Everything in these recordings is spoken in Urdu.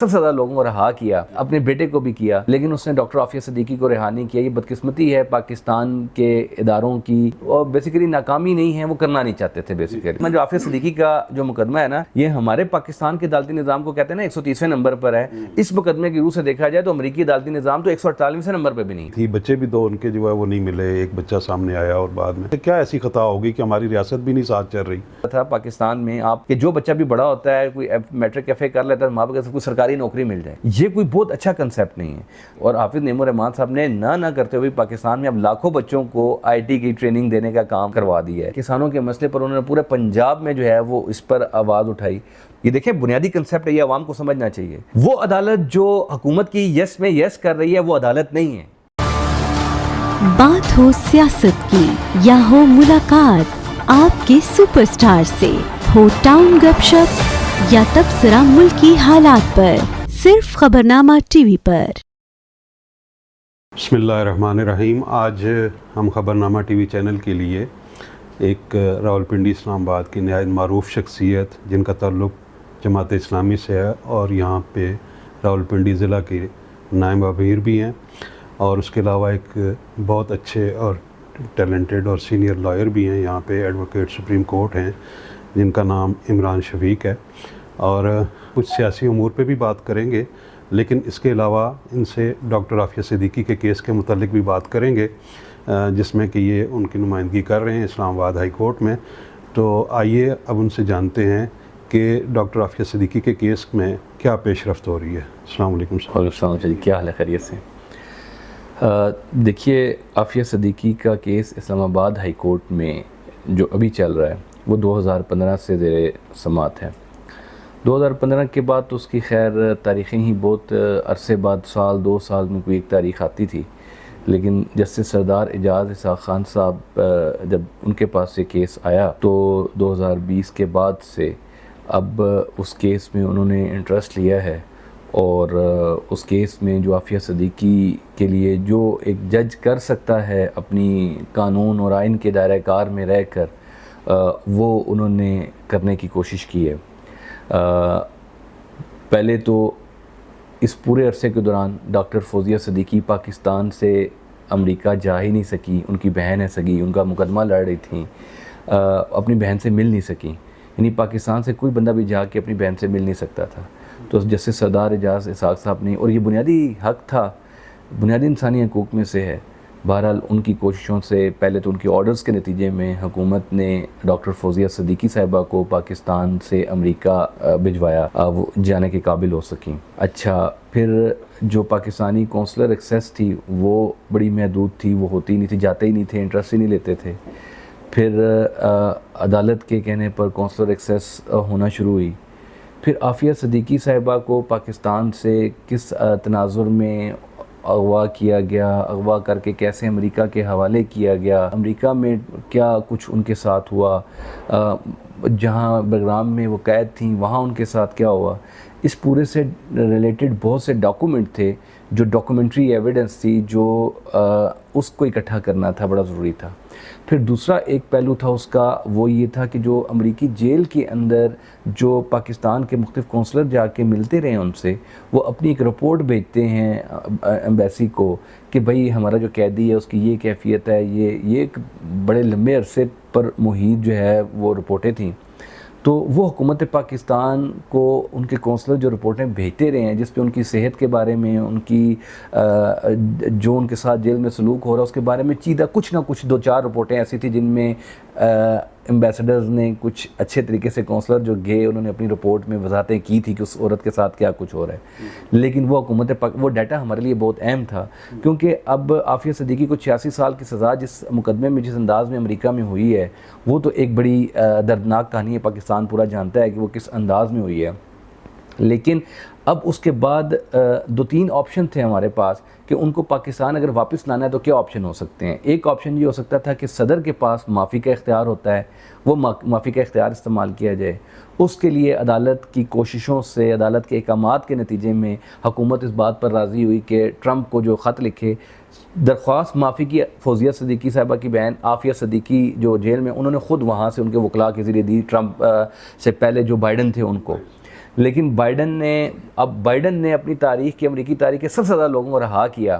سب سے زیادہ لوگوں کو رہا کیا، اپنے بیٹے کو بھی کیا، لیکن اس نے ڈاکٹر عافیہ صدیقی کو رہا نہیں کیا۔ یہ بدقسمتی ہے پاکستان کے اداروں کی، اور بیسیکلی ناکامی نہیں ہے، وہ کرنا نہیں چاہتے تھے بیسیکلی۔ جو عافیہ صدیقی کا جو مقدمہ ہے نا، یہ ہمارے پاکستان کے عدالتی نظام کو کہتے ہیں نا 130ویں نمبر پر ہے۔ اس مقدمے کی روح سے دیکھا جائے تو امریکی عدالتی نظام تو 148ویں نمبر پہ بھی نہیں تھی۔ بچے بھی دو ان کے جو ہے وہ نہیں ملے، ایک بچہ سامنے آیا اور بعد میں کیا ایسی خطا ہوگی کہ ہماری ریاست بھی نہیں ساتھ چل رہی تھا پاکستان میں آپ کہ جو بچہ بھی بڑا ہوتا ہے، کوئی میٹرک ایف اے کر لیتا ہے، ماں باپ کو سرکاری نوکری مل جائے۔ یہ کوئی بہت اچھا کنسیپٹ نہیں ہے، اور حافظ نعیم الرحمان صاحب نے نہ کرتے ہوئے پاکستان میں اب لاکھوں بچوں کو آئی ٹی کی ٹریننگ دینے کا کام کروا دیا ہے۔ کسانوں کے مسئلے پر انہوں نے پورے پنجاب میں جو ہے وہ اس پر آواز اٹھائی۔ یہ دیکھیں بنیادی کنسیپٹ ہے، یہ عوام کو سمجھنا چاہیے۔ وہ عدالت جو حکومت کی یس میں یس کر رہی ہے وہ عدالت نہیں ہے۔ بات ہو سیاست کی یا ہو ملاقات آپ کے سپر سٹار سے، ہو ٹاؤن گپ شپ یا تبصرہ ملکی حالات پر، صرف خبرنامہ ٹی وی پر۔ بسم اللہ الرحمن الرحیم۔ آج ہم خبرنامہ ٹی وی چینل کے لیے ایک راولپنڈی اسلام آباد کی نہایت معروف شخصیت جن کا تعلق جماعت اسلامی سے ہے اور یہاں پہ راولپنڈی ضلع کے نائب امیر بھی ہیں، اور اس کے علاوہ ایک بہت اچھے اور ٹیلنٹڈ اور سینئر لائر بھی ہیں، یہاں پہ ایڈوکیٹ سپریم کورٹ ہیں جن کا نام عمران شفیق ہے، اور کچھ سیاسی امور پہ بھی بات کریں گے، لیکن اس کے علاوہ ان سے ڈاکٹر عافیہ صدیقی کے کیس کے متعلق بھی بات کریں گے، جس میں کہ یہ ان کی نمائندگی کر رہے ہیں اسلام آباد ہائی کورٹ میں۔ تو آئیے اب ان سے جانتے ہیں کہ ڈاکٹر عافیہ صدیقی کے کیس میں کیا پیش رفت ہو رہی ہے۔ السلام علیکم۔ وعلیکم السلام جی، کیا حال ہے؟ خیریت سے؟ دیکھیے عافیہ صدیقی کا کیس اسلام آباد ہائی کورٹ میں جو ابھی چل رہا ہے وہ 2015 سے زیر سماعت ہے۔ 2015 کے بعد تو اس کی خیر تاریخیں ہی بہت عرصے بعد، سال دو سال میں کوئی ایک تاریخ آتی تھی، لیکن جسٹس سردار اعجاز اسحاق خان صاحب جب ان کے پاس یہ کیس آیا تو 2020 کے بعد سے اب اس کیس میں انہوں نے انٹرسٹ لیا ہے، اور اس کیس میں جو عافیہ صدیقی کے لیے جو ایک جج کر سکتا ہے اپنی قانون اور آئین کے دائرہ کار میں رہ کر، وہ انہوں نے کرنے کی کوشش کی ہے۔ پہلے تو اس پورے عرصے کے دوران ڈاکٹر فوزیہ صدیقی پاکستان سے امریکہ جا ہی نہیں سکی، ان کی بہن ہے سگی، ان کا مقدمہ لڑ رہی تھیں، اپنی بہن سے مل نہیں سکیں، یعنی پاکستان سے کوئی بندہ بھی جا کے اپنی بہن سے مل نہیں سکتا تھا۔ تو جیسے سردار اعجاز اسحاق صاحب نے، اور یہ بنیادی حق تھا، بنیادی انسانی حقوق میں سے ہے، بہرحال ان کی کوششوں سے پہلے تو ان کی آرڈرز کے نتیجے میں حکومت نے ڈاکٹر فوزیہ صدیقی صاحبہ کو پاکستان سے امریکہ بھجوایا، وہ جانے کے قابل ہو سکیں۔ اچھا، پھر جو پاکستانی کونسلر ایکسیس تھی وہ بڑی محدود تھی، وہ ہوتی نہیں تھی، جاتے ہی نہیں تھے، انٹرسٹ ہی نہیں لیتے تھے۔ پھر عدالت کے کہنے پر کونسلر ایکسیس ہونا شروع ہوئی۔ پھر عافیہ صدیقی صاحبہ کو پاکستان سے کس تناظر میں اغوا کیا گیا، اغوا کر کے کیسے امریکہ کے حوالے کیا گیا، امریکہ میں کیا کچھ ان کے ساتھ ہوا، جہاں بگرام میں وہ قید تھیں وہاں ان کے ساتھ کیا ہوا، اس پورے سے ریلیٹڈ بہت سے ڈاکومنٹ تھے، جو ڈاکومنٹری ایویڈنس تھی، جو اس کو اکٹھا کرنا تھا، بڑا ضروری تھا۔ پھر دوسرا ایک پہلو تھا اس کا، وہ یہ تھا کہ جو امریکی جیل کے اندر جو پاکستان کے مختلف کونسلر جا کے ملتے رہے ان سے، وہ اپنی ایک رپورٹ بھیجتے ہیں ایمبیسی کو کہ بھئی ہمارا جو قیدی ہے اس کی یہ کیفیت ہے، یہ ایک بڑے لمبے عرصے پر محیط جو ہے وہ رپورٹیں تھیں۔ تو وہ حکومت پاکستان کو ان کے کونسلر جو رپورٹیں بھیجتے رہے ہیں، جس پہ ان کی صحت کے بارے میں، ان کی جو ان کے ساتھ جیل میں سلوک ہو رہا ہے اس کے بارے میں چیدہ کچھ نہ کچھ دو چار رپورٹیں ایسی تھیں جن میں ایمبیسڈرز نے کچھ اچھے طریقے سے، کونسلر جو گئے انہوں نے اپنی رپورٹ میں وضاحتیں کی تھی کہ اس عورت کے ساتھ کیا کچھ ہو رہا ہے، لیکن وہ وہ ڈیٹا ہمارے لیے بہت اہم تھا، کیونکہ اب عافیہ صدیقی کو 86 سال کی سزا جس مقدمے میں، جس انداز میں امریکہ میں ہوئی ہے، وہ تو ایک بڑی دردناک کہانی ہے، پاکستان پورا جانتا ہے کہ وہ کس انداز میں ہوئی ہے۔ لیکن اب اس کے بعد دو تین آپشن تھے ہمارے پاس کہ ان کو پاکستان اگر واپس لانا ہے تو کیا آپشن ہو سکتے ہیں۔ ایک آپشن یہ ہو سکتا تھا کہ صدر کے پاس معافی کا اختیار ہوتا ہے، وہ معافی کا اختیار استعمال کیا جائے۔ اس کے لیے عدالت کی کوششوں سے، عدالت کے احکامات کے نتیجے میں حکومت اس بات پر راضی ہوئی کہ ٹرمپ کو جو خط لکھے، درخواست معافی کی فوزیہ صدیقی صاحبہ کی بہن عافیہ صدیقی جو جیل میں، انہوں نے خود وہاں سے ان کے وکلاء کے ذریعے دی، ٹرمپ سے پہلے جو بائیڈن تھے ان کو۔ لیکن بائیڈن نے اپنی تاریخ کی امریکی تاریخ کے سب سے زیادہ لوگوں کو رہا کیا،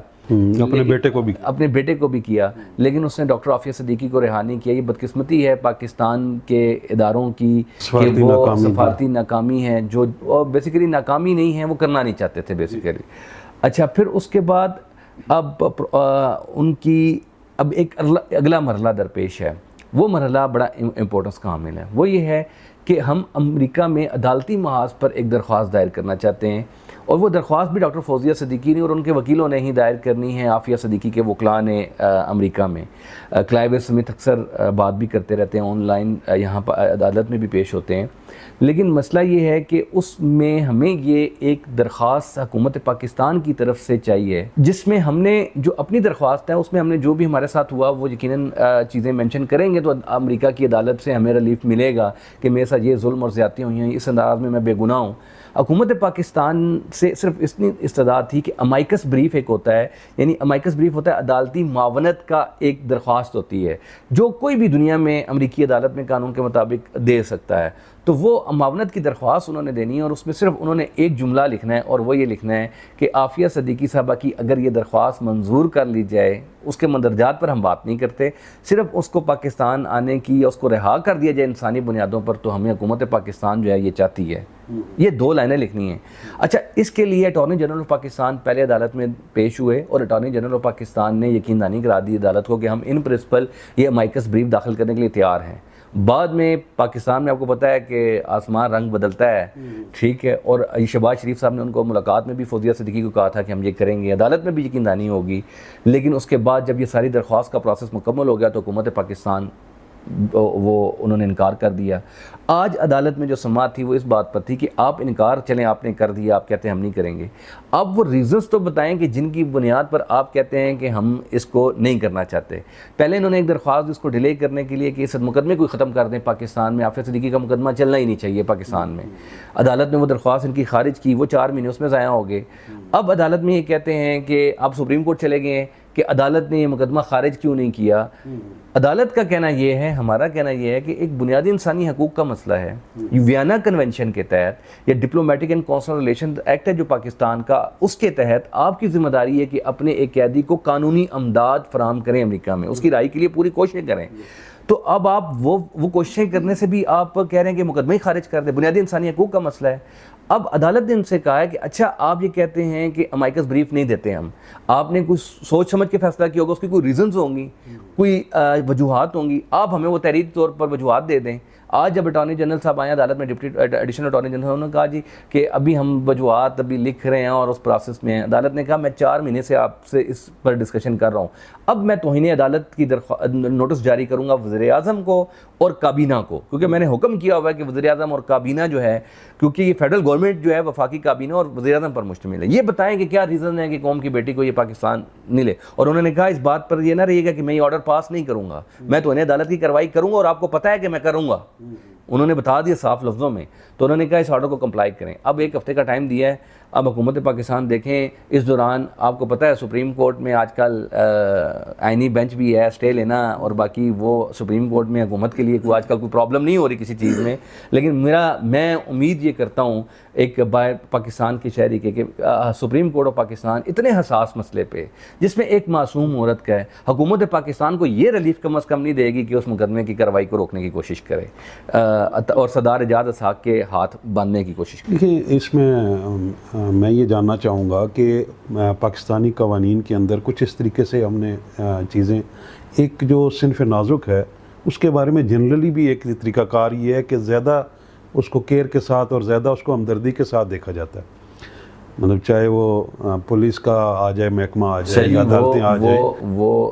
اپنے بیٹے کو بھی کیا، لیکن اس نے ڈاکٹر عافیہ صدیقی کو رہا نہیں کیا۔ یہ بدقسمتی ہے پاکستان کے اداروں کی کہ وہ سفارتی ناکامی ہے، جو بیسیکلی ناکامی نہیں ہے، وہ کرنا نہیں چاہتے تھے بیسیکلی۔ اچھا، پھر اس کے بعد اب ان کی اب ایک اگلا مرحلہ درپیش ہے، وہ مرحلہ بڑا امپورٹنس کا حامل ہے۔ وہ یہ ہے کہ ہم امریکہ میں عدالتی محاذ پر ایک درخواست دائر کرنا چاہتے ہیں، اور وہ درخواست بھی ڈاکٹر فوزیہ صدیقی نے اور ان کے وکیلوں نے ہی دائر کرنی ہے، عافیہ صدیقی کے وکلاء نے امریکہ میں۔ کلائیو سمتھ اکثر بات بھی کرتے رہتے ہیں، آن لائن یہاں پر عدالت میں بھی پیش ہوتے ہیں، لیکن مسئلہ یہ ہے کہ اس میں ہمیں یہ ایک درخواست حکومت پاکستان کی طرف سے چاہیے، جس میں ہم نے جو اپنی درخواست ہے اس میں ہم نے جو بھی ہمارے ساتھ ہوا وہ یقیناً چیزیں مینشن کریں گے، تو امریکہ کی عدالت سے ہمیں ریلیف ملے گا کہ میرے ساتھ یہ ظلم اور زیادتیاں ہوئی ہیں، اس انداز میں بے گناہ ہوں۔ حکومت پاکستان سے صرف اتنی استدعا تھی کہ امائکس بریف ایک ہوتا ہے، یعنی امائکس بریف ہوتا ہے عدالتی معاونت کا ایک درخواست ہوتی ہے جو کوئی بھی دنیا میں امریکی عدالت میں قانون کے مطابق دے سکتا ہے، تو وہ معاونت کی درخواست انہوں نے دینی ہے، اور اس میں صرف انہوں نے ایک جملہ لکھنا ہے، اور وہ یہ لکھنا ہے کہ عافیہ صدیقی صاحبہ کی اگر یہ درخواست منظور کر لی جائے، اس کے مندرجات پر ہم بات نہیں کرتے، صرف اس کو پاکستان آنے کی یا اس کو رہا کر دیا جائے انسانی بنیادوں پر، تو ہمیں حکومت پاکستان جو ہے یہ چاہتی ہے۔ یہ 2 لائنیں لکھنی ہیں۔ اچھا، اس کے لیے اٹارنی جنرل آف پاکستان پہلے عدالت میں پیش ہوئے، اور اٹارنی جنرل آف پاکستان نے یقین دہانی کرا دی عدالت کو کہ ہم ان پرنسپل یہ امائکس بریف داخل کرنے کے لیے تیار ہیں۔ بعد میں پاکستان میں آپ کو پتہ ہے کہ آسمان رنگ بدلتا ہے، ٹھیک ہے، اور شہباز شریف صاحب نے ان کو ملاقات میں بھی فوزیہ صدیقی کو کہا تھا کہ ہم یہ کریں گے، عدالت میں بھی یقین دہانی ہوگی، لیکن اس کے بعد جب یہ ساری درخواست کا پروسیس مکمل ہو گیا تو حکومت پاکستان وہ انہوں نے انکار کر دیا۔ آج عدالت میں جو سماعت تھی وہ اس بات پر تھی کہ آپ انکار چلیں آپ نے کر دیا، آپ کہتے ہیں ہم نہیں کریں گے، اب وہ ریزنز تو بتائیں کہ جن کی بنیاد پر آپ کہتے ہیں کہ ہم اس کو نہیں کرنا چاہتے۔ پہلے انہوں نے ایک درخواست اس کو ڈیلے کرنے کے لیے کہ اس مقدمے کو ختم کر دیں پاکستان میں، عافیہ صدیقی کا مقدمہ چلنا ہی نہیں چاہیے پاکستان میں۔ عدالت نے وہ درخواست ان کی خارج کی، وہ 4 مہینے اس میں ضائع ہو گئے۔ اب عدالت میں یہ کہتے ہیں کہ آپ سپریم کورٹ چلے گئے ہیں کہ عدالت نے یہ مقدمہ خارج کیوں نہیں کیا۔ عدالت کا کہنا یہ ہے، ہمارا کہنا یہ ہے کہ ایک بنیادی انسانی حقوق کا مسئلہ ہے، ویانا کنونشن کے تحت یا diplomatic and consular relation act ہے جو پاکستان کا، اس کے تحت آپ کی ذمہ داری ہے کہ اپنے ایک قیدی کو قانونی امداد فراہم کریں امریکہ میں، اس کی رہائی کے لیے پوری کوششیں کریں۔ تو اب آپ وہ کوششیں کرنے سے بھی آپ کہہ رہے ہیں کہ مقدمہ ہی خارج کر دیں، بنیادی انسانی حقوق کا مسئلہ ہے۔ اب عدالت نے ان سے کہا ہے کہ اچھا آپ یہ کہتے ہیں کہ امائکس بریف نہیں دیتے ہم، آپ نے کوئی سوچ سمجھ کے فیصلہ کیا ہوگا، اس کی کوئی ریزنز ہوں گی، کوئی وجوہات ہوں گی، آپ ہمیں وہ تحریری طور پر وجوہات دے دیں۔ آج جب اٹارنی جنرل صاحب آئے عدالت میں، ڈپٹی ایڈیشنل اٹارنی جنرل، انہوں نے کہا جی کہ ابھی ہم وجوہات ابھی لکھ رہے ہیں اور اس پروسیس میں ہیں۔ عدالت نے کہا میں 4 مہینے سے آپ سے اس پر ڈسکشن کر رہا ہوں، اب میں توہین عدالت کی نوٹس جاری کروں گا وزیر اعظم کو اور کابینہ کو، کیونکہ میں نے حکم کیا ہوا ہے کہ وزیر اعظم اور کابینہ جو ہے، کیونکہ یہ فیڈرل گورنمنٹ جو ہے وفاقی کابینہ اور وزیر اعظم پر مشتمل ہے، یہ بتائیں کہ کیا ریزن ہے کہ قوم کی بیٹی کو یہ پاکستان نہیں لے۔ اور انہوں نے کہا اس بات پر یہ نہ رہیے گا کہ میں یہ آرڈر پاس نہیں کروں گا، میں توہین عدالت کی کارروائی کروں گا اور آپ کو پتہ ہے کہ میں کروں گا۔ انہوں نے بتا دیا صاف لفظوں میں، تو انہوں نے کہا اس آرڈر کو کمپلائی کریں۔ اب 1 ہفتے کا ٹائم دیا ہے، اب حکومت پاکستان دیکھیں اس دوران، آپ کو پتہ ہے سپریم کورٹ میں آج کل آئینی بینچ بھی ہے، اسٹے لینا اور باقی وہ سپریم کورٹ میں حکومت کے لیے آج کل کوئی پرابلم نہیں ہو رہی کسی چیز میں، لیکن میں امید یہ کرتا ہوں ایک پاکستان کے شہری کے کہ سپریم کورٹ آف پاکستان اتنے حساس مسئلے پہ جس میں ایک معصوم عورت کا ہے، حکومت پاکستان کو یہ ریلیف کم از کم نہیں دے گی کہ اس مقدمے کی کارروائی کو روکنے کی کوشش کرے اور صدر اعجاز اسحاق کے ہاتھ باندھنے کی کوشش کرے۔ دیکھیں، اس میں یہ جاننا چاہوں گا کہ پاکستانی قوانین کے اندر کچھ اس طریقے سے ہم نے چیزیں، ایک جو صنف نازک ہے اس کے بارے میں جنرلی بھی ایک طریقہ کار یہ ہے کہ زیادہ اس کو کیئر کے ساتھ اور زیادہ اس کو ہمدردی کے ساتھ دیکھا جاتا ہے، مطلب چاہے وہ پولیس کا آ جائے، محکمہ آ جائے یا عدالتیں آ جائیں، وہ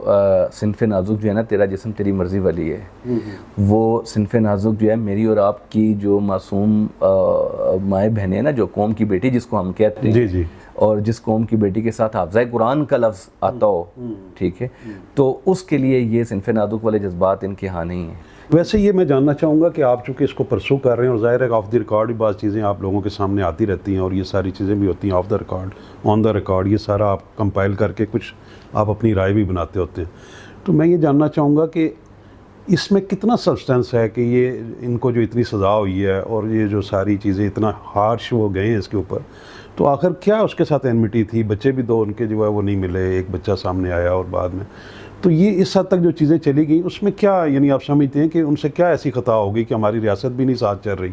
صنف نازک جو ہے نا، تیرا جسم تیری مرضی والی ہے، وہ صنف نازک جو ہے میری اور آپ کی جو معصوم مائیں بہنیں ہیں نا، جو قوم کی بیٹی جس کو ہم کہتے ہیں، جی جی، اور جس قوم کی بیٹی کے ساتھ حافظہ قرآن کا لفظ آتا ہو، ٹھیک ہے، تو اس کے لیے یہ صنف نازک والے جذبات ان کے ہاں نہیں ہیں۔ ویسے یہ میں جاننا چاہوں گا کہ آپ چونکہ اس کو پرسو کر رہے ہیں، اور ظاہر ہے کہ آف دی ریکارڈ بھی بعض چیزیں آپ لوگوں کے سامنے آتی رہتی ہیں، اور یہ ساری چیزیں بھی ہوتی ہیں of the record, on the record, یہ سارا آپ کمپائل کر کے کچھ آپ اپنی رائے بھی بناتے ہوتے ہیں، تو میں یہ جاننا چاہوں گا کہ اس میں کتنا سبسٹنس ہے کہ یہ ان کو جو اتنی سزا ہوئی ہے اور یہ جو ساری چیزیں اتنا ہارش ہو گئے ہیں اس کے اوپر، تو آخر کیا اس کے ساتھ انمٹی تھی؟ بچے بھی دو ان کے جو ہے وہ نہیں ملے، ایک بچہ سامنے آیا اور بعد میں تو یہ اس حد تک جو چیزیں چلی گئیں اس میں کیا یعنی آپ سمجھتے ہیں کہ ان سے کیا ایسی خطا ہوگی کہ ہماری ریاست بھی نہیں ساتھ چل رہی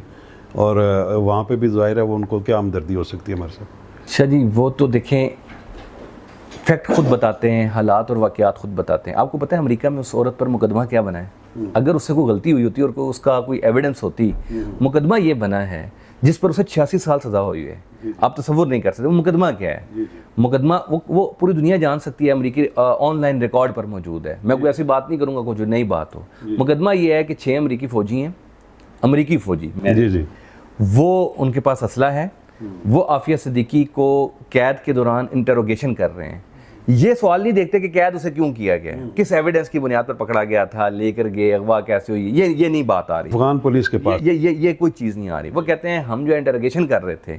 اور وہاں پہ بھی ظاہر ہے وہ ان کو کیا ہمدردی ہو سکتی ہے ہمارے ساتھ؟ اچھا جی، وہ تو دیکھیں فیکٹ خود بتاتے ہیں، حالات اور واقعات خود بتاتے ہیں. آپ کو پتہ ہے امریکہ میں اس عورت پر مقدمہ کیا بنا ہے؟ اگر اس سے کوئی غلطی ہوئی ہوتی اور اس کا کوئی ایویڈنس ہوتی، مقدمہ یہ بنا ہے جس پر اسے 86 سال سزا ہوئی ہے. آپ تصور نہیں کر سکتے وہ مقدمہ کیا ہے. مقدمہ وہ پوری دنیا جان سکتی ہے، امریکی آن لائن ریکارڈ پر موجود ہے. میں کوئی ایسی بات نہیں کروں گا کوئی جو نئی بات ہو. مقدمہ یہ ہے کہ 6 امریکی فوجی ہیں، امریکی فوجی، وہ ان کے پاس اسلحہ ہے، وہ عافیہ صدیقی کو قید کے دوران انٹروگیشن کر رہے ہیں. یہ سوال نہیں دیکھتے کہ قید اسے کیوں کیا گیا، کس ایویڈنس کی بنیاد پر پکڑا گیا تھا، لے کر گئے، اغوا کیسے ہوئی، یہ نہیں بات آ رہی. افغان پولیس کے پاس یہ کوئی چیز نہیں آ رہی. وہ کہتے ہیں ہم جو انٹروگیشن کر رہے تھے،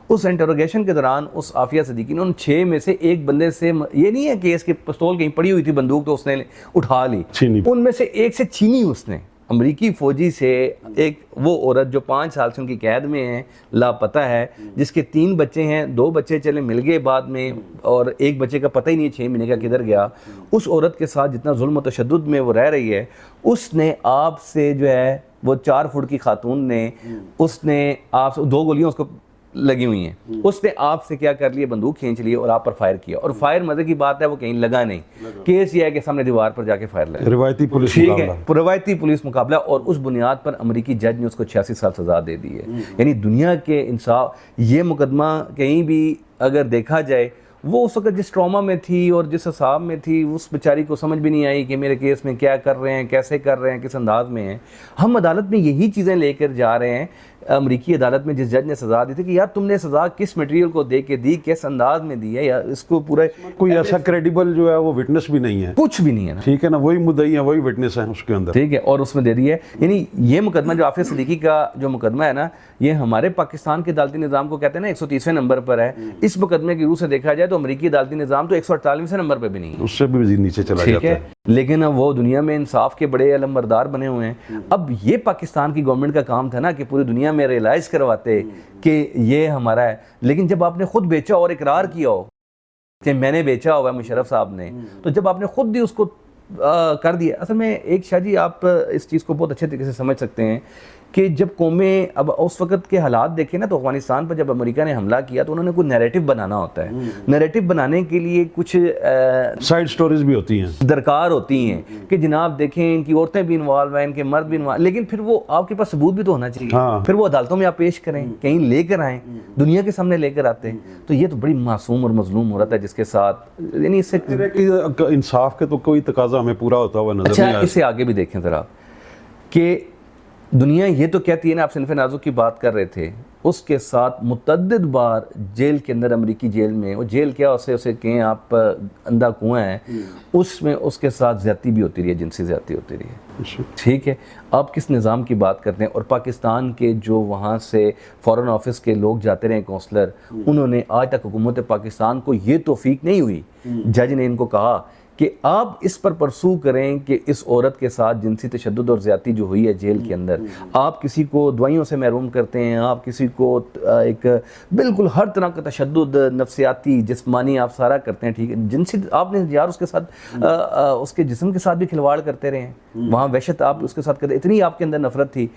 اس انٹروگیشن کے دوران اس عافیہ صدیقی نے ان 6 میں سے ایک بندے سے، یہ نہیں ہے کہ اس کے پستول کہیں پڑی ہوئی تھی بندوق تو اس نے اٹھا لی، ان میں سے ایک سے چھینی اس نے. امریکی فوجی سے ایک وہ عورت جو 5 سال سے ان کی قید میں ہے، لاپتہ ہے، جس کے 3 بچے ہیں، 2 بچے چلے مل گئے بعد میں اور ایک بچے کا پتہ ہی نہیں 6 مہینے کا کدھر گیا. اس عورت کے ساتھ جتنا ظلم و تشدد میں وہ رہ رہی ہے، اس نے آپ سے جو ہے وہ 4 فٹ کی خاتون نے، اس نے آپ سے 2 گولیاں اس کو لگی ہوئی ہیں، اس نے آپ سے کیا کر لیا، بندوق کھینچ لی اور آپ پر فائر کیا. اور فائر مزے کی بات ہے وہ کہیں لگا نہیں، کیس یہ ہے کہ سامنے دیوار پر جا کے فائر لگا. روایتی پولیس ٹھیک ہے، مقابلہ، روایتی پولیس مقابلہ، اور اس بنیاد پر امریکی جج نے اس کو 86 سال سزا دے دی ہے. یعنی دنیا کے انصاف، یہ مقدمہ کہیں بھی اگر دیکھا جائے، وہ اس وقت جس ٹراما میں تھی اور جس حساب میں تھی، اس بیچاری کو سمجھ بھی نہیں آئی کہ میرے کیس میں کیا کر رہے ہیں، کیسے کر رہے ہیں، کس انداز میں ہیں. ہم عدالت میں یہی چیزیں لے کر جا رہے ہیں. امریکی عدالت میں جس جج نے سزا دی تھی کہ یار تم نے سزا کس میٹیریل کو دے کے دی، کس انداز میں دی ہے، یا اس کو پورا کوئی ایسا کریڈیبل جو ہے وہ وٹنس بھی نہیں ہے، کچھ بھی نہیں ہے نا. ٹھیک ہے نا، وہی مدعی ہیں، وہی وٹنس ہیں اس کے اندر، ٹھیک ہے، اور اس میں دے دی ہے. یعنی یہ مقدمہ جو عافیہ صدیقی کا جو مقدمہ ہے نا، یہ ہمارے پاکستان کے عدالتی نظام کو کہتے ہیں نا 130ویں نمبر پر ہے. اس مقدمے کی روح سے دیکھا جائے تو امریکی عدالتی نظام تو 148ویں نمبر پہ بھی نہیں ہے، اس سے بھی مزید نیچے چلا جاتا ہے. لیکن وہ دنیا میں انصاف کے بڑے علمبردار بنے ہوئے ہیں. اب یہ پاکستان کی گورنمنٹ کا کام تھا نا کہ پوری دنیا میں ریئلائز کرواتے کہ یہ ہمارا ہے. لیکن جب آپ نے خود بیچا اور اقرار کیا ہو کہ میں نے بیچا ہوا ہے مشرف صاحب نے، تو جب آپ نے خود بھی اس کو کر دیا. اصل میں ایک شاہ جی آپ اس چیز کو بہت اچھے طریقے سے سمجھ سکتے ہیں کہ جب قومیں اب اس وقت کے حالات دیکھیں نا، تو افغانستان پر جب امریکہ نے حملہ کیا تو انہوں نے کوئی نیریٹو بنانا ہوتا ہے. نیریٹو بنانے کے لیے کچھ سائیڈ سٹوریز بھی ہوتی ہیں، درکار ہوتی ہیں کہ جناب دیکھیں ان کی عورتیں بھی انوالو ہیں، ان کے مرد بھی انوالو، لیکن پھر وہ آپ کے پاس ثبوت بھی تو ہونا چاہیے. پھر وہ عدالتوں میں آپ پیش کریں، کہیں لے کر آئیں، دنیا کے سامنے لے کر آتے ہیں. تو یہ تو بڑی معصوم اور مظلوم عورت ہے جس کے ساتھ، یعنی اس سے انصاف کے تو کوئی تقاضا ہمیں پورا ہوتا ہوا نظر اچھا نہیں آیا. اس سے آگے بھی دیکھیں ذرا کہ دنیا یہ تو کہتی ہے نا، آپ صنف نازک کی بات کر رہے تھے، اس کے ساتھ متعدد بار جیل کے اندر، امریکی جیل میں، وہ جیل کیا اسے کہیں آپ اندھا کنواں ہے، اس میں اس کے ساتھ زیادتی بھی ہوتی رہی ہے، جنسی زیادتی ہوتی رہی ہے. ٹھیک ہے، آپ کس نظام کی بات کرتے ہیں؟ اور پاکستان کے جو وہاں سے فارن آفس کے لوگ جاتے رہے کونسلر، انہوں نے آج تک حکومت پاکستان کو یہ توفیق نہیں ہوئی، جج نے ان کو کہا کہ آپ اس پر پرسو کریں کہ اس عورت کے ساتھ جنسی تشدد اور زیادتی جو ہوئی ہے جیل کے اندر، آپ کسی کو دوائیوں سے محروم کرتے ہیں، آپ کسی کو ایک بالکل ہر طرح کا تشدد نفسیاتی جسمانی آپ سارا کرتے ہیں. ٹھیک ہے، جنسی آپ نے یار اس کے ساتھ اس کے جسم کے ساتھ بھی کھلواڑ کرتے رہے ہیں، وہاں وحشت آپ اس کے ساتھ کرتے، اتنی آپ کے اندر نفرت تھی،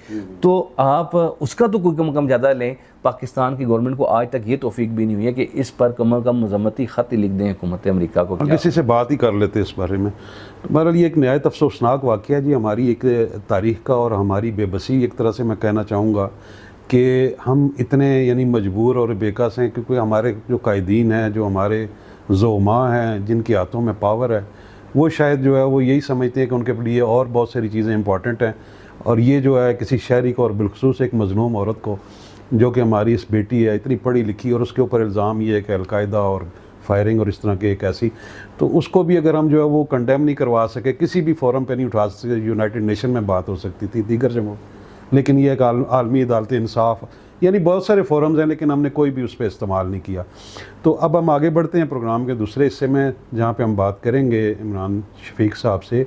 تو آپ اس کا تو کوئی کم زیادہ لیں. پاکستان کی گورنمنٹ کو آج تک یہ توفیق بھی نہیں ہوئی ہے کہ اس پر کم از کم مذمتی خط لکھ دیں حکومت امریکہ کو. کسی سے بات ہی کر لیتے اس بارے میں. بہرحال یہ ایک نہایت افسوسناک واقعہ ہے جی ہماری ایک تاریخ کا، اور ہماری بے بسی ایک طرح سے میں کہنا چاہوں گا کہ ہم اتنے یعنی مجبور اور بےکس ہیں کیونکہ ہمارے جو قائدین ہیں، جو ہمارے زعماء ہیں، جن کے ہاتھوں میں پاور ہے، وہ شاید جو ہے وہ یہی سمجھتے ہیں کہ ان کے لیے اور بہت ساری چیزیں امپورٹنٹ ہیں، اور یہ جو ہے کسی شہری کو، اور بالخصوص ایک مظلوم عورت کو جو کہ ہماری اس بیٹی ہے اتنی پڑھی لکھی، اور اس کے اوپر الزام یہ ہے کہ القاعدہ اور فائرنگ اور اس طرح کے ایک ایسی، تو اس کو بھی اگر ہم جو ہے وہ کنڈیم نہیں کروا سکے، کسی بھی فورم پہ نہیں اٹھا سکے، یونائٹڈ نیشن میں بات ہو سکتی تھی، دیگر جگہوں، لیکن یہ ایک عالمی عدالت انصاف، یعنی بہت سارے فورمز ہیں لیکن ہم نے کوئی بھی اس پہ استعمال نہیں کیا. تو اب ہم آگے بڑھتے ہیں پروگرام کے دوسرے حصے میں، جہاں پہ ہم بات کریں گے عمران شفیق صاحب سے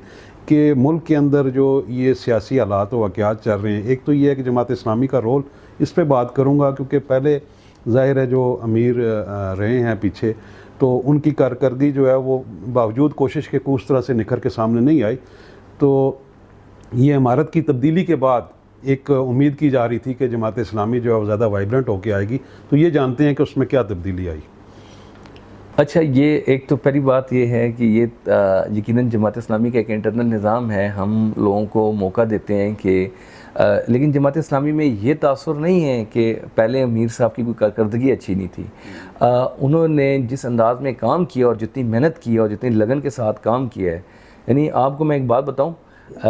کہ ملک کے اندر جو یہ سیاسی حالات و واقعات چل رہے ہیں، ایک تو یہ ہے کہ جماعت اسلامی کا رول، اس پہ بات کروں گا کیونکہ پہلے ظاہر ہے جو امیر رہے ہیں پیچھے، تو ان کی کارکردگی جو ہے وہ باوجود کوشش کے اس طرح سے نکھر کے سامنے نہیں آئی. تو یہ عمارت کی تبدیلی کے بعد ایک امید کی جا رہی تھی کہ جماعت اسلامی جو ہے وہ زیادہ وائبرنٹ ہو کے آئے گی. تو یہ جانتے ہیں کہ اس میں کیا تبدیلی آئی. اچھا، یہ ایک تو پہلی بات یہ ہے کہ یہ یقیناً جماعت اسلامی کا ایک انٹرنل نظام ہے. ہم لوگوں کو موقع دیتے ہیں کہ لیکن جماعت اسلامی میں یہ تاثر نہیں ہے کہ پہلے امیر صاحب کی کوئی کارکردگی اچھی نہیں تھی. انہوں نے جس انداز میں کام کیا اور جتنی محنت کی اور جتنی لگن کے ساتھ کام کیا ہے، یعنی آپ کو میں ایک بات بتاؤں،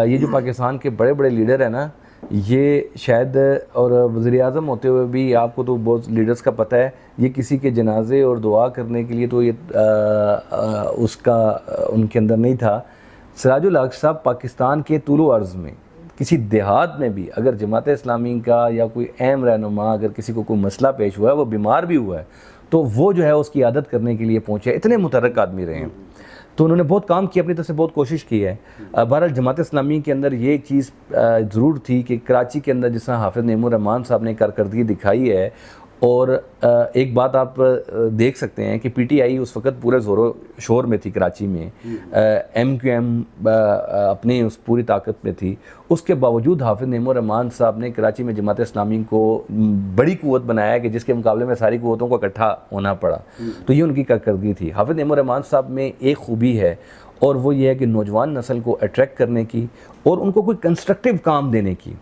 یہ جو پاکستان کے بڑے بڑے لیڈر ہیں نا، یہ شاید، اور وزیر اعظم ہوتے ہوئے بھی آپ کو تو بہت لیڈرز کا پتہ ہے، یہ کسی کے جنازے اور دعا کرنے کے لیے تو یہ اس کا ان کے اندر نہیں تھا. سراج الحق صاحب پاکستان کے طول و عرض میں کسی دیہات میں بھی اگر جماعت اسلامی کا یا کوئی اہم رہنما اگر کسی کو کوئی مسئلہ پیش ہوا ہے، وہ بیمار بھی ہوا ہے، تو وہ جو ہے اس کی عادت کرنے کے لیے پہنچے. اتنے متحرک آدمی رہے ہیں، تو انہوں نے بہت کام کیا، اپنی طرف سے بہت کوشش کی ہے. بہرحال جماعت اسلامی کے اندر یہ ایک چیز ضرور تھی کہ کراچی کے اندر جس طرح حافظ نعیم الرحمان صاحب نے کارکردگی دکھائی ہے، اور ایک بات آپ دیکھ سکتے ہیں کہ پی ٹی آئی اس وقت پورے زور و شور میں تھی کراچی میں، ایم کیو ایم اپنی اس پوری طاقت میں تھی. اس کے باوجود حافظ نعیم الرحمان صاحب نے کراچی میں جماعت اسلامی کو بڑی قوت بنایا کہ جس کے مقابلے میں ساری قوتوں کو اکٹھا ہونا پڑا. تو یہ ان کی کارکردگی تھی. حافظ نعیم الرحمان صاحب میں ایک خوبی ہے، اور وہ یہ ہے کہ نوجوان نسل کو اٹریکٹ کرنے کی اور ان کو کوئی کنسٹرکٹیو کام دینے کی.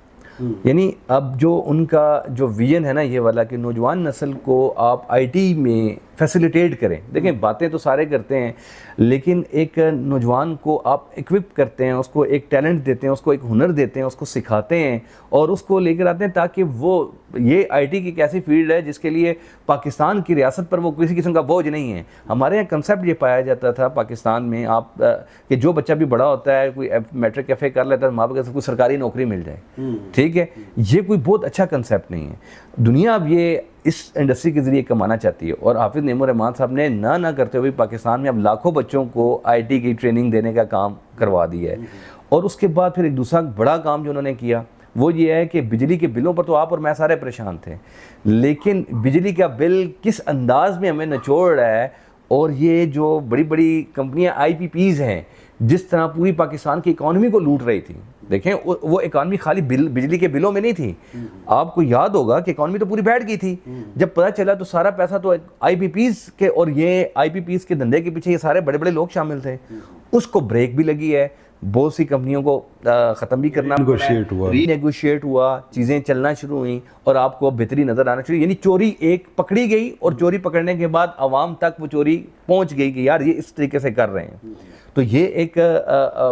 یعنی اب جو ان کا جو ویژن ہے نا یہ والا کہ نوجوان نسل کو آپ آئی ٹی میں فیسیلیٹیٹ کریں. دیکھیں باتیں تو سارے کرتے ہیں، لیکن ایک نوجوان کو آپ ایکوپ کرتے ہیں، اس کو ایک ٹیلنٹ دیتے ہیں، اس کو ایک ہنر دیتے ہیں، اس کو سکھاتے ہیں اور اس کو لے کر آتے ہیں تاکہ وہ، یہ آئی ٹی کی ایک ایسی فیلڈ ہے جس کے لیے پاکستان کی ریاست پر وہ کسی قسم کا بوجھ نہیں ہے. ہمارے یہاں کنسیپٹ یہ پایا جاتا تھا پاکستان میں آپ کہ جو بچہ بھی بڑا ہوتا ہے، کوئی میٹرک ایف اے کر لیتا ہے، ماں باپ کو سرکاری نوکری مل جائے. ٹھیک ہے، یہ کوئی بہت اچھا کنسیپٹ نہیں ہے. دنیا اب یہ اس انڈسٹری کے ذریعے کمانا چاہتی ہے، اور حافظ نعیم الرحمان صاحب نے نہ کرتے ہوئے پاکستان میں اب لاکھوں بچوں کو آئی ٹی کی ٹریننگ دینے کا کام کروا دیا ہے. اور اس کے بعد پھر ایک دوسرا بڑا کام جو انہوں نے کیا وہ یہ ہے کہ بجلی کے بلوں پر تو آپ اور میں سارے پریشان تھے، لیکن بجلی کا بل کس انداز میں ہمیں نچوڑ رہا ہے، اور یہ جو بڑی بڑی کمپنیاں آئی پی پیز ہیں جس طرح پوری پاکستان کی اکانومی کو لوٹ رہی تھی. دیکھیں وہ اکانومی خالی بجلی کے بلوں میں نہیں تھی. آپ کو یاد ہوگا کہ اکانومی تو پوری بیٹھ گئی تھی. جب پتہ چلا تو سارا پیسہ تو آئی پی پیز کے، اور یہ آئی پی پیز کے دھندے کے پیچھے یہ سارے بڑے بڑے لوگ شامل تھے. اس کو بریک بھی لگی ہے، بہت سی کمپنیوں کو ختم بھی کرنا ری نیگوشیٹ ہوا، چیزیں چلنا شروع ہوئیں، اور آپ کو بہتری نظر آنا شروع. یعنی چوری ایک پکڑی گئی، اور چوری پکڑنے کے بعد عوام تک وہ چوری پہنچ گئی کہ یار یہ اس طریقے سے کر رہے ہیں. تو یہ ایک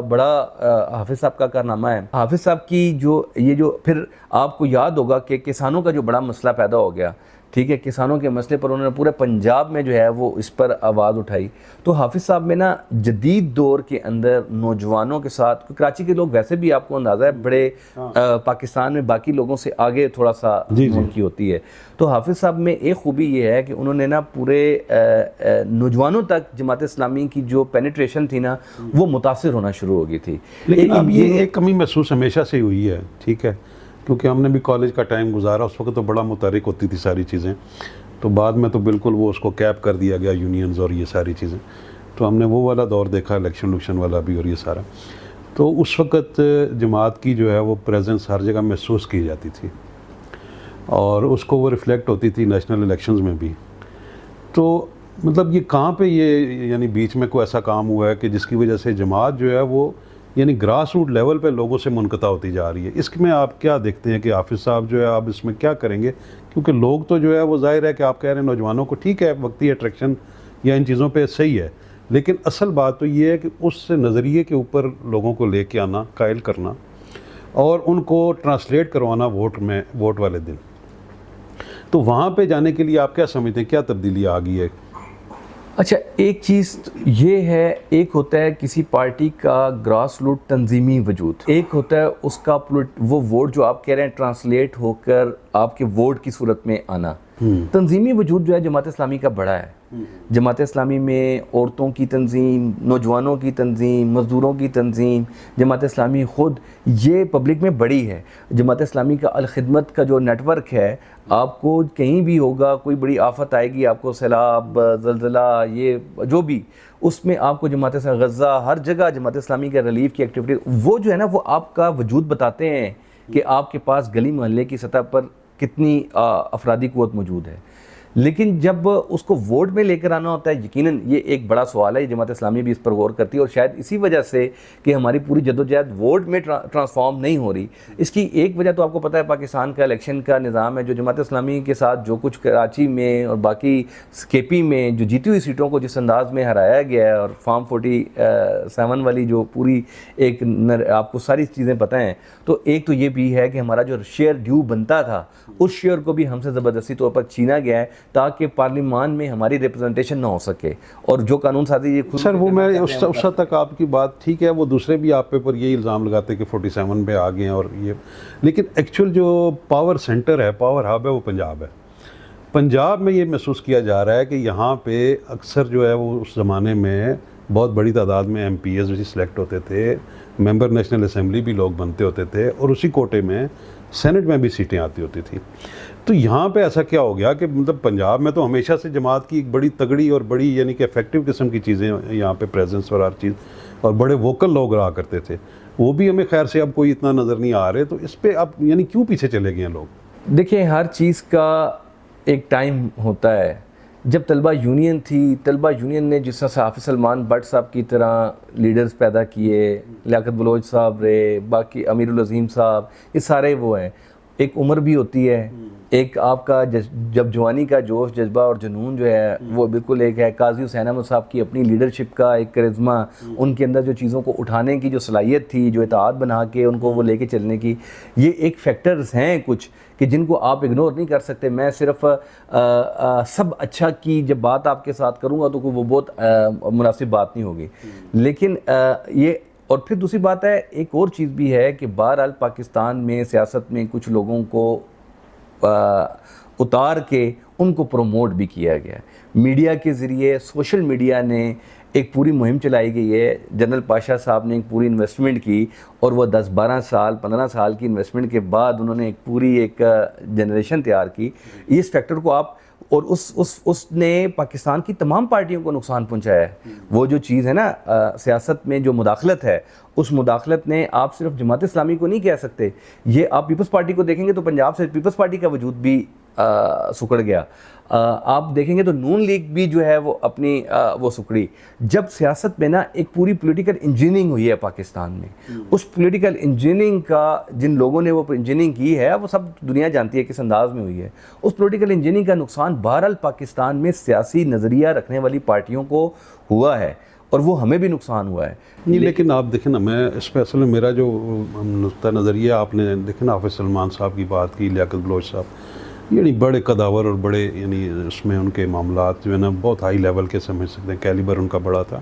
بڑا حافظ صاحب کا کارنامہ ہے. حافظ صاحب کی جو پھر آپ کو یاد ہوگا کہ کسانوں کا جو بڑا مسئلہ پیدا ہو گیا، ٹھیک ہے، کسانوں کے مسئلے پر انہوں نے پورے پنجاب میں جو ہے وہ اس پر آواز اٹھائی. تو حافظ صاحب میں نا جدید دور کے اندر نوجوانوں کے ساتھ، کراچی کے لوگ ویسے بھی آپ کو اندازہ ہے بڑے پاکستان میں باقی لوگوں سے آگے تھوڑا سا ان کی ہوتی ہے. تو حافظ صاحب میں ایک خوبی یہ ہے کہ انہوں نے نا پورے نوجوانوں تک جماعت اسلامی کی جو پینیٹریشن تھی نا وہ متاثر ہونا شروع ہو گئی تھی. لیکن اب یہ ایک کمی محسوس ہمیشہ سے ہوئی ہے، ٹھیک ہے، کیونکہ ہم نے بھی کالج کا ٹائم گزارا، اس وقت تو بڑا متحرک ہوتی تھی ساری چیزیں. تو بعد میں تو بالکل وہ اس کو کیپ کر دیا گیا، یونینز اور یہ ساری چیزیں. تو ہم نے وہ والا دور دیکھا، الیکشن والا بھی، اور یہ سارا. تو اس وقت جماعت کی جو ہے وہ پریزنس ہر جگہ محسوس کی جاتی تھی، اور اس کو وہ ریفلیکٹ ہوتی تھی نیشنل الیکشنز میں بھی. تو مطلب یہ کہاں پہ یہ یعنی بیچ میں کوئی ایسا کام ہوا ہے کہ جس کی وجہ سے جماعت جو ہے وہ یعنی گراس روٹ لیول پہ لوگوں سے منقطع ہوتی جا رہی ہے؟ اس میں آپ کیا دیکھتے ہیں کہ حافظ صاحب جو ہے آپ اس میں کیا کریں گے؟ کیونکہ لوگ تو جو ہے وہ ظاہر ہے کہ آپ کہہ رہے ہیں نوجوانوں کو ٹھیک ہے وقتی اٹریکشن یا ان چیزوں پہ صحیح ہے، لیکن اصل بات تو یہ ہے کہ اس نظریے کے اوپر لوگوں کو لے کے آنا، قائل کرنا، اور ان کو ٹرانسلیٹ کروانا ووٹ والے دن. تو وہاں پہ جانے کے لیے آپ کیا سمجھتے ہیں، کیا تبدیلی آ گئی ہے؟ اچھا، ایک چیز یہ ہے، ایک ہوتا ہے کسی پارٹی کا گراس روٹ تنظیمی وجود، ایک ہوتا ہے اس کا وہ ووٹ جو آپ کہہ رہے ہیں ٹرانسلیٹ ہو کر آپ کے ووٹ کی صورت میں آنا. تنظیمی وجود جو ہے جماعت اسلامی کا بڑا ہے. جماعت اسلامی میں عورتوں کی تنظیم، نوجوانوں کی تنظیم، مزدوروں کی تنظیم، جماعت اسلامی خود یہ پبلک میں بڑی ہے. جماعت اسلامی کا الخدمت کا جو نیٹ ورک ہے، آپ کو کہیں بھی ہوگا کوئی بڑی آفت آئے گی، آپ کو سیلاب، زلزلہ، یہ جو بھی، اس میں آپ کو جماعت اسلامی غزہ، ہر جگہ جماعت اسلامی کے ریلیف کی ایکٹیویٹی، وہ جو ہے نا وہ آپ کا وجود بتاتے ہیں کہ آپ کے پاس گلی محلے کی سطح پر کتنی افرادی قوت موجود ہے. لیکن جب اس کو ووٹ میں لے کر آنا ہوتا ہے، یقیناً یہ ایک بڑا سوال ہے. جماعت اسلامی بھی اس پر غور کرتی ہے، اور شاید اسی وجہ سے کہ ہماری پوری جدوجہد ووٹ میں ٹرانسفارم نہیں ہو رہی. اس کی ایک وجہ تو آپ کو پتہ ہے پاکستان کا الیکشن کا نظام ہے، جو جماعت اسلامی کے ساتھ جو کچھ کراچی میں اور باقی کے پی میں جو جیتی ہوئی سیٹوں کو جس انداز میں ہرایا گیا ہے، اور فارم 47 والی جو پوری ایک آپ کو ساری چیزیں پتہ ہیں، تو ایک تو یہ بھی ہے کہ ہمارا جو شیئر ڈیو بنتا تھا، اس شیئر کو بھی ہم سے زبردستی طور پر چھینا گیا ہے تاکہ پارلیمان میں ہماری ریپرزنٹیشن نہ ہو سکے. اور جو قانون سازی یہ خود سر وہ میں اس حد تک آپ کی بات ٹھیک ہے، وہ دوسرے بھی آپ پر یہی الزام لگاتے ہیں کہ 47 پہ آ گئے ہیں اور یہ، لیکن ایکچوئل جو پاور سینٹر ہے، پاور ہب ہے، وہ پنجاب ہے. پنجاب میں یہ محسوس کیا جا رہا ہے کہ یہاں پہ اکثر جو ہے وہ اس زمانے میں بہت بڑی تعداد میں ایم پی ایز بھی سلیکٹ ہوتے تھے، ممبر نیشنل اسمبلی بھی لوگ بنتے ہوتے تھے، اور اسی کوٹے میں سینٹ میں بھی سیٹیں آتی ہوتی تھیں. تو یہاں پہ ایسا کیا ہو گیا کہ مطلب پنجاب میں تو ہمیشہ سے جماعت کی ایک بڑی تگڑی اور بڑی یعنی کہ افیکٹو قسم کی چیزیں یہاں پہ پریزنس اور ہر چیز، اور بڑے ووکل لوگ رہا کرتے تھے، وہ بھی ہمیں خیر سے اب کوئی اتنا نظر نہیں آ رہے. تو اس پہ اب یعنی کیوں پیچھے چلے گئے ہیں لوگ؟ دیکھیں، ہر چیز کا ایک ٹائم ہوتا ہے. جب طلبہ یونین تھی، طلبہ یونین نے جس طرح سے حافظ سلمان بٹ صاحب کی طرح لیڈرز پیدا کیے، لیاقت بلوچ صاحب رہے، باقی امیر العظیم صاحب، یہ سارے وہ ہیں. ایک عمر بھی ہوتی ہے، ایک آپ کا جب جوانی کا جوش، جذبہ اور جنون جو ہے وہ بالکل ایک ہے. قاضی حسین احمد صاحب کی اپنی لیڈرشپ کا ایک کرزمہ، ان کے اندر جو چیزوں کو اٹھانے کی جو صلاحیت تھی، جو اتحاد بنا کے ان کو وہ لے کے چلنے کی، یہ ایک فیکٹرز ہیں کچھ کہ جن کو آپ اگنور نہیں کر سکتے. میں صرف سب اچھا کی جب بات آپ کے ساتھ کروں گا تو وہ بہت مناسب بات نہیں ہوگی. لیکن یہ، اور پھر دوسری بات ہے، ایک اور چیز بھی ہے کہ بہرحال پاکستان میں سیاست میں کچھ لوگوں کو اتار کے ان کو پروموٹ بھی کیا گیا ہے. میڈیا کے ذریعے، سوشل میڈیا نے ایک پوری مہم چلائی گئی ہے. جنرل پاشا صاحب نے ایک پوری انویسٹمنٹ کی، اور وہ 10-12 سال 15 سال کی انویسٹمنٹ کے بعد انہوں نے ایک پوری ایک جنریشن تیار کی. اس فیکٹر کو آپ، اور اس نے پاکستان کی تمام پارٹیوں کو نقصان پہنچایا ہے. وہ جو چیز ہے نا سیاست میں جو مداخلت ہے، اس مداخلت نے آپ صرف جماعت اسلامی کو نہیں کہہ سکتے. یہ آپ پیپلز پارٹی کو دیکھیں گے تو پنجاب سے پیپلز پارٹی کا وجود بھی سکڑ گیا. آپ دیکھیں گے تو نون لیگ بھی جو ہے وہ اپنی وہ سکڑی. جب سیاست میں نا ایک پوری پولیٹیکل انجینئرنگ ہوئی ہے پاکستان میں، اس پولیٹیکل انجینئرنگ کا جن لوگوں نے وہ انجینئرنگ کی ہے، وہ سب دنیا جانتی ہے کس انداز میں ہوئی ہے. اس پولیٹیکل انجینئرنگ کا نقصان بہرحال پاکستان میں سیاسی نظریہ رکھنے والی پارٹیوں کو ہوا ہے، اور وہ ہمیں بھی نقصان ہوا ہے. نہیں، لیکن آپ دیکھیں نا، میں اس پہ اصل میں میرا جو نقطہ نظریہ، آپ نے دیکھیں نا حافظ سلمان صاحب کی بات کی، لیاقت بلوچ صاحب، یعنی بڑے قداور اور بڑے، یعنی اس میں ان کے معاملات جو ہے نا بہت ہائی لیول کے سمجھ سکتے ہیں، کیلیبر ان کا بڑا تھا.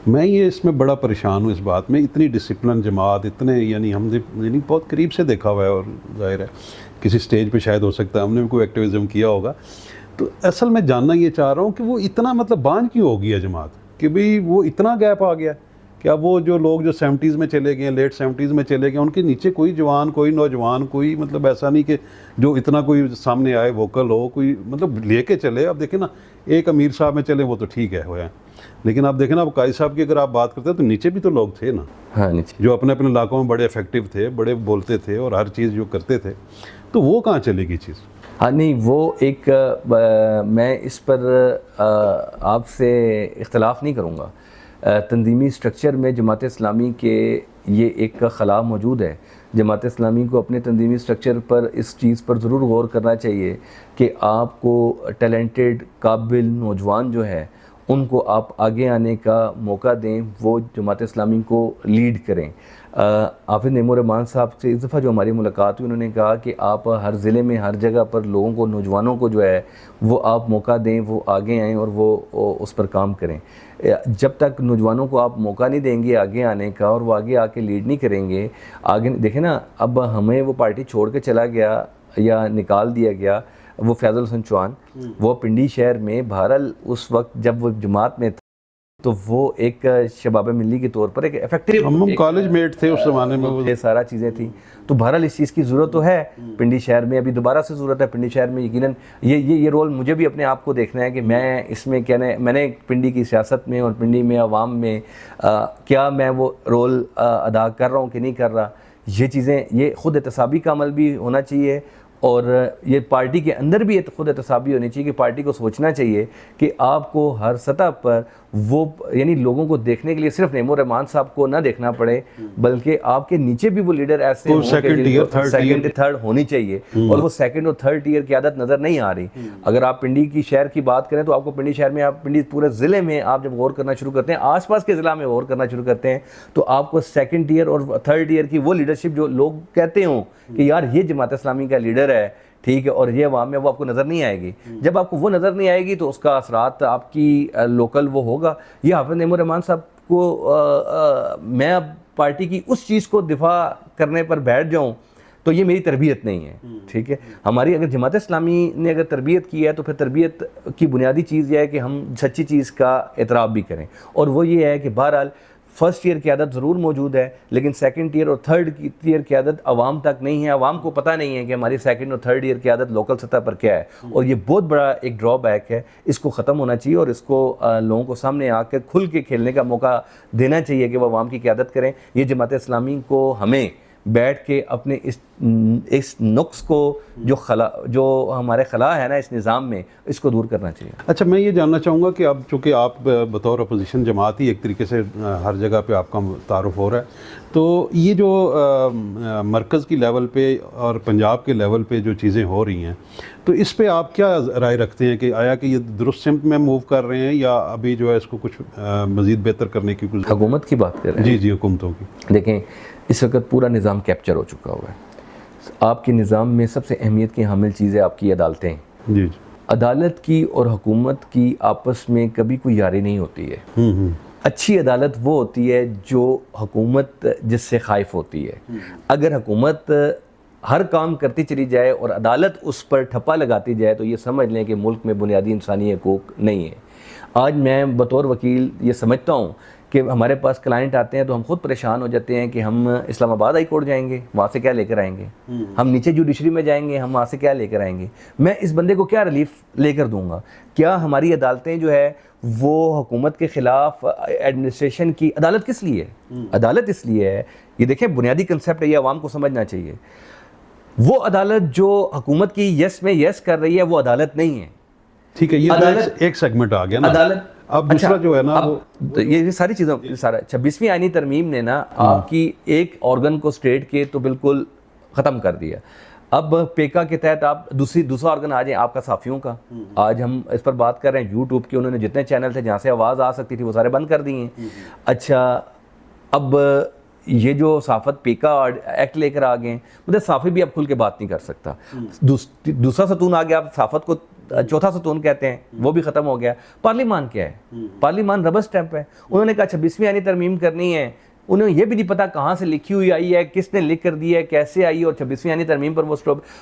میں یہ اس میں بڑا پریشان ہوں اس بات میں، اتنی ڈسپلن جماعت، اتنے یعنی ہم نے یعنی بہت قریب سے دیکھا ہوا ہے، اور ظاہر ہے کسی سٹیج پہ شاید ہو سکتا ہے ہم نے بھی کوئی ایکٹیویزم کیا ہوگا. تو اصل میں جاننا یہ چاہ رہا ہوں کہ وہ اتنا مطلب بانجھ کیوں ہو گیا جماعت، کہ بھئی وہ اتنا گیپ آ گیا کہ اب وہ جو لوگ جو 70s میں چلے گئے، لیٹ 70s میں چلے گئے، ان کے نیچے کوئی جوان، کوئی نوجوان، کوئی مطلب ایسا نہیں کہ جو اتنا کوئی سامنے آئے ووکل ہو، کوئی مطلب لے کے چلے. اب دیکھیں نا، ایک امیر صاحب میں چلے وہ تو ٹھیک ہے ہوئے ہیں، لیکن آپ دیکھیں نا اب قائد صاحب کی اگر آپ بات کرتے ہیں تو نیچے بھی تو لوگ تھے نا، ہاں نیچے جو اپنے اپنے علاقوں میں بڑے افیکٹو تھے، بڑے بولتے تھے اور ہر چیز جو کرتے تھے. تو وہ کہاں چلے گی چیز؟ ہاں نہیں، وہ ایک میں اس پر آپ سے اختلاف نہیں کروں گا. تنظیمی سٹرکچر میں جماعت اسلامی کے یہ ایک خلا موجود ہے. جماعت اسلامی کو اپنے تنظیمی سٹرکچر پر اس چیز پر ضرور غور کرنا چاہیے کہ آپ کو ٹیلنٹڈ، قابل نوجوان جو ہے ان کو آپ آگے آنے کا موقع دیں، وہ جماعت اسلامی کو لیڈ کریں. حافظ نعیم الرحمان صاحب سے اس دفعہ جو ہماری ملاقات ہوئی، انہوں نے کہا کہ آپ ہر ضلع میں، ہر جگہ پر لوگوں کو، نوجوانوں کو جو ہے وہ آپ موقع دیں، وہ آگے آئیں اور وہ اس پر کام کریں. جب تک نوجوانوں کو آپ موقع نہیں دیں گے آگے آنے کا، اور وہ آگے آ کے لیڈ نہیں کریں گے، آگے دیکھیں نا اب ہمیں وہ پارٹی چھوڑ کے چلا گیا یا نکال دیا گیا، وہ فیض الحسن چوہان، وہ پنڈی شہر میں بہرحال اس وقت جب وہ جماعت میں تھا تو وہ ایک شباب ملی کے طور پر ایک افیکٹو، ہم کالج میٹ تھے اس زمانے میں، یہ سارا چیزیں تھیں. تو بہرحال اس چیز کی ضرورت تو ہے پنڈی شہر میں، ابھی دوبارہ سے ضرورت ہے پنڈی شہر میں. یقیناً یہ رول مجھے بھی اپنے آپ کو دیکھنا ہے کہ میں اس میں میں نے پنڈی کی سیاست میں اور پنڈی میں عوام میں کیا میں وہ رول ادا کر رہا ہوں کہ نہیں کر رہا. یہ چیزیں، یہ خود احتسابی کا عمل بھی ہونا چاہیے، اور یہ پارٹی کے اندر بھی خود احتسابی ہونی چاہیے کہ پارٹی کو سوچنا چاہیے کہ آپ کو ہر سطح پر وہ یعنی لوگوں کو دیکھنے کے لیے صرف نعیم الرحمان صاحب کو نہ دیکھنا پڑے، بلکہ آپ کے نیچے بھی وہ لیڈر ایسے ہوں کہ سیکنڈ تھرڈ ہونی چاہیے، اور وہ سیکنڈ اور تھرڈ ٹیئر کی عادت نظر نہیں آ رہی. اگر آپ پنڈی کی شہر کی بات کریں تو آپ کو پنڈی شہر میں، آپ پنڈی پورے ضلع میں آپ جب غور کرنا شروع کرتے ہیں، آس پاس کے ضلع میں غور کرنا شروع کرتے ہیں، تو آپ کو سیکنڈ ٹیئر اور تھرڈ ٹیئر کی وہ لیڈرشپ جو لوگ کہتے ہوں کہ یار یہ جماعت اسلامی کا لیڈر ہے، ٹھیک ہے، اور یہ عوام میں وہ آپ کو نظر نہیں آئے گی. جب آپ کو وہ نظر نہیں آئے گی تو اس کا اثرات آپ کی لوکل وہ ہوگا. یہ حافظ نعیم الرحمان صاحب کو میں اب پارٹی کی اس چیز کو دفاع کرنے پر بیٹھ جاؤں تو یہ میری تربیت نہیں ہے. ٹھیک ہے، ہماری اگر جماعت اسلامی نے اگر تربیت کی ہے تو پھر تربیت کی بنیادی چیز یہ ہے کہ ہم سچی چیز کا اعتراف بھی کریں، اور وہ یہ ہے کہ بہرحال فرسٹ ٹیئر کی عادت ضرور موجود ہے، لیکن سیکنڈ ٹیئر اور تھرڈ ٹیئر کی عادت عوام تک نہیں ہے. عوام کو پتہ نہیں ہے کہ ہماری سیکنڈ اور تھرڈ ٹیئر کی عادت لوکل سطح پر کیا ہے، اور یہ بہت بڑا ایک ڈرا بیک ہے. اس کو ختم ہونا چاہیے، اور اس کو لوگوں کو سامنے آ کے کھل کے کھیلنے کا موقع دینا چاہیے کہ وہ عوام کی قیادت کریں. یہ جماعت اسلامی کو ہمیں بیٹھ کے اپنے اس نقص کو جو ہمارے خلا ہے نا اس نظام میں، اس کو دور کرنا چاہیے. اچھا، میں یہ جاننا چاہوں گا کہ اب چونکہ آپ بطور اپوزیشن جماعت ہی ایک طریقے سے ہر جگہ پہ آپ کا تعارف ہو رہا ہے، تو یہ جو مرکز کی لیول پہ اور پنجاب کے لیول پہ جو چیزیں ہو رہی ہیں، تو اس پہ آپ کیا رائے رکھتے ہیں کہ آیا کہ یہ درست سمت میں موو کر رہے ہیں، یا ابھی جو ہے اس کو کچھ مزید بہتر کرنے کی کچھ؟ حکومت کی بات کر رہے ہیں؟ جی حکومتوں کی. دیکھیں، اس وقت پورا نظام کیپچر ہو چکا ہوا ہے. آپ کے نظام میں سب سے اہمیت کی حامل چیز ہے آپ کی عدالتیں. جی. عدالت کی اور حکومت کی آپس میں کبھی کوئی یاری نہیں ہوتی ہے. اچھی عدالت وہ ہوتی ہے جو حکومت جس سے خائف ہوتی ہے. اگر حکومت ہر کام کرتی چلی جائے اور عدالت اس پر ٹھپا لگاتی جائے تو یہ سمجھ لیں کہ ملک میں بنیادی انسانی حقوق نہیں ہے. آج میں بطور وکیل یہ سمجھتا ہوں کہ ہمارے پاس کلائنٹ آتے ہیں تو ہم خود پریشان ہو جاتے ہیں کہ ہم اسلام آباد ہائی کورٹ جائیں گے، وہاں سے کیا لے کر آئیں گے، ہم نیچے جوڈیشری میں جائیں گے، ہم وہاں سے کیا لے کر آئیں گے، میں اس بندے کو کیا ریلیف لے کر دوں گا. کیا ہماری عدالتیں جو ہے وہ حکومت کے خلاف ایڈمنسٹریشن کی عدالت کس لیے ہے؟ عدالت اس لیے ہے، یہ دیکھیں بنیادی کنسیپٹ ہے، یہ عوام کو سمجھنا چاہیے. وہ عدالت جو حکومت کی یس میں یس کر رہی ہے وہ عدالت نہیں ہے. ٹھیک ہے، یہ ایک سیگمنٹ آ گیا نا. عدالت اب دوسرا جو ہے نا یہ ساری چیزوں 26ویں آئینی ترمیم نے نا آپ کی ایک آرگن کو اسٹیٹ کے تو بالکل ختم کر دیا. اب پیکا کے تحت آپ دوسرا آرگن آ جائیں آپ کا صحافیوں کا. آج ہم اس پر بات کر رہے ہیں، یوٹیوب کے انہوں نے جتنے چینل تھے جہاں سے آواز آ سکتی تھی وہ سارے بند کر دیے ہیں. اچھا، اب یہ جو صحافت پیکا ایکٹ لے کر آ گئے، مطلب صحافی بھی اب کھل کے بات نہیں کر سکتا. دوسرا ستون آ گیا، آپ صحافت کو چوتھا ستون کہتے ہیں، وہ بھی ختم ہو گیا. پارلیمان کیا ہے؟ پارلیمان ربر سٹیمپ ہے. انہوں نے کہا 26ویں آئینی ترمیم کرنی ہے، انہیں یہ بھی نہیں پتا کہاں سے لکھی ہوئی آئی ہے، کس نے لکھ کر دی ہے، کیسے آئی، اور 26ویں آئینی ترمیم پر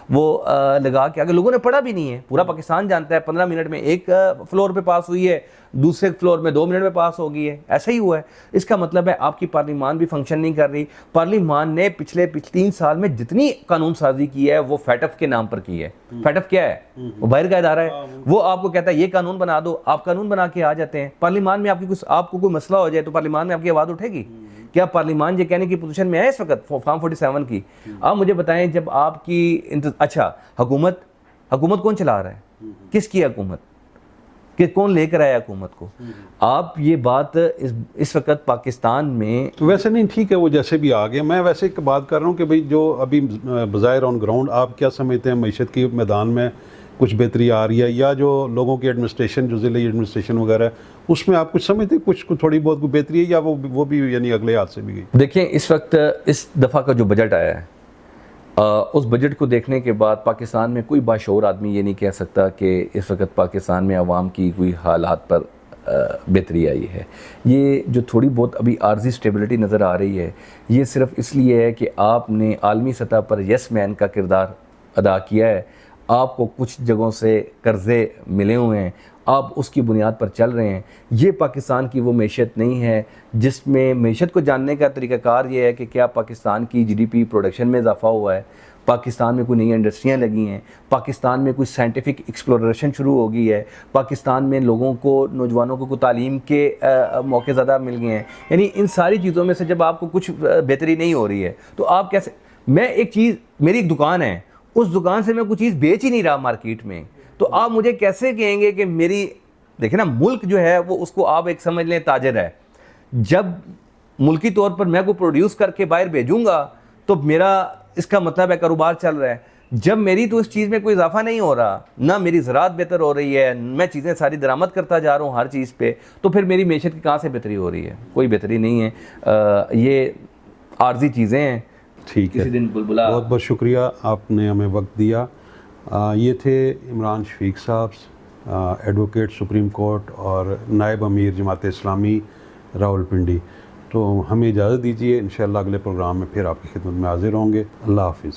وہ لگا کے اگر لوگوں نے پڑھا بھی نہیں ہے. پورا پاکستان جانتا ہے 15 منٹ میں ایک فلور پہ پاس ہوئی ہے، دوسرے فلور میں 2 منٹ میں پاس ہو گئی ہے. ایسا ہی ہوا ہے. اس کا مطلب ہے آپ کی پارلیمان بھی فنکشن نہیں کر رہی. پارلیمان نے پچھلے 3 سال میں جتنی قانون سازی کی ہے وہ فیٹف کے نام پر کی ہے. فیٹف کیا ہے؟ وہ باہر کا ادارہ ہے. وہ آپ کو کہتا ہے یہ قانون بنا دو، آپ قانون بنا کے آ جاتے ہیں. پارلیمان میں آپ کو کوئی مسئلہ ہو جائے تو پارلیمان میں آپ کی آواز اٹھے گی؟ کیا پارلیمان یہ کہنے کی پوزیشن میں ہے اس وقت فارم 47 کی؟ آپ مجھے بتائیں، جب آپ کی اچھا حکومت کون چلا رہا ہے؟ کس کی حکومت؟ کہ کون لے کر آیا حکومت کو؟ آپ یہ بات اس وقت پاکستان میں ویسے نہیں، ٹھیک ہے وہ جیسے بھی آ گئے. میں ویسے ایک بات کر رہا ہوں کہ بھئی جو ابھی بظاہر آن گراؤنڈ آپ کیا سمجھتے ہیں معیشت کے میدان میں کچھ بہتری آ رہی ہے، یا جو لوگوں کی ایڈمنسٹریشن جو ضلعی ایڈمنسٹریشن وغیرہ ہے اس میں آپ کچھ سمجھتے ہیں کچھ تھوڑی بہت کوئی بہتری ہے، یا وہ بھی یعنی اگلے ہاتھ سے بھی گئی؟ دیکھیں، اس وقت اس دفعہ کا جو بجٹ آیا ہے، اس بجٹ کو دیکھنے کے بعد پاکستان میں کوئی باشعور آدمی یہ نہیں کہہ سکتا کہ اس وقت پاکستان میں عوام کی کوئی حالات پر بہتری آئی ہے. یہ جو تھوڑی بہت ابھی عارضی سٹیبلٹی نظر آ رہی ہے، یہ صرف اس لیے ہے کہ آپ نے عالمی سطح پر یس مین کا کردار ادا کیا ہے. آپ کو کچھ جگہوں سے قرضے ملے ہوئے ہیں, آپ اس کی بنیاد پر چل رہے ہیں. یہ پاکستان کی وہ معیشت نہیں ہے جس میں معیشت کو جاننے کا طریقہ کار یہ ہے کہ کیا پاکستان کی جی ڈی پی پروڈکشن میں اضافہ ہوا ہے, پاکستان میں کوئی نئی انڈسٹریاں لگی ہیں, پاکستان میں کوئی سائنٹیفک ایکسپلوریشن شروع ہو گئی ہے, پاکستان میں لوگوں کو, نوجوانوں کو تعلیم کے موقع زیادہ مل گئے ہیں. یعنی ان ساری چیزوں میں سے جب آپ کو کچھ بہتری نہیں ہو رہی ہے تو آپ کیسے, میں ایک چیز, میری ایک دکان ہے, اس دکان سے میں کوئی چیز بیچ ہی نہیں رہا مارکیٹ میں, تو آپ مجھے کیسے کہیں گے کہ میری, دیکھیں نا ملک جو ہے وہ اس کو آپ ایک سمجھ لیں تاجر ہے. جب ملکی طور پر میں کو پروڈیوس کر کے باہر بھیجوں گا تو میرا اس کا مطلب ہے کاروبار چل رہا ہے. جب میری تو اس چیز میں کوئی اضافہ نہیں ہو رہا, نہ میری زراعت بہتر ہو رہی ہے, میں چیزیں ساری درآمد کرتا جا رہا ہوں ہر چیز پہ, تو پھر میری معیشت کی کہاں سے بہتری ہو رہی ہے؟ کوئی بہتری نہیں ہے. یہ عارضی چیزیں ہیں. ٹھیک ہے, کسی دن بلبلا. بہت بہت شکریہ, آپ نے ہمیں وقت دیا. یہ تھے عمران شفیق صاحب, ایڈوکیٹ سپریم کورٹ اور نائب امیر جماعت اسلامی راولپنڈی. تو ہمیں اجازت دیجیے, انشاءاللہ اگلے پروگرام میں پھر آپ کی خدمت میں حاضر ہوں گے. اللہ حافظ.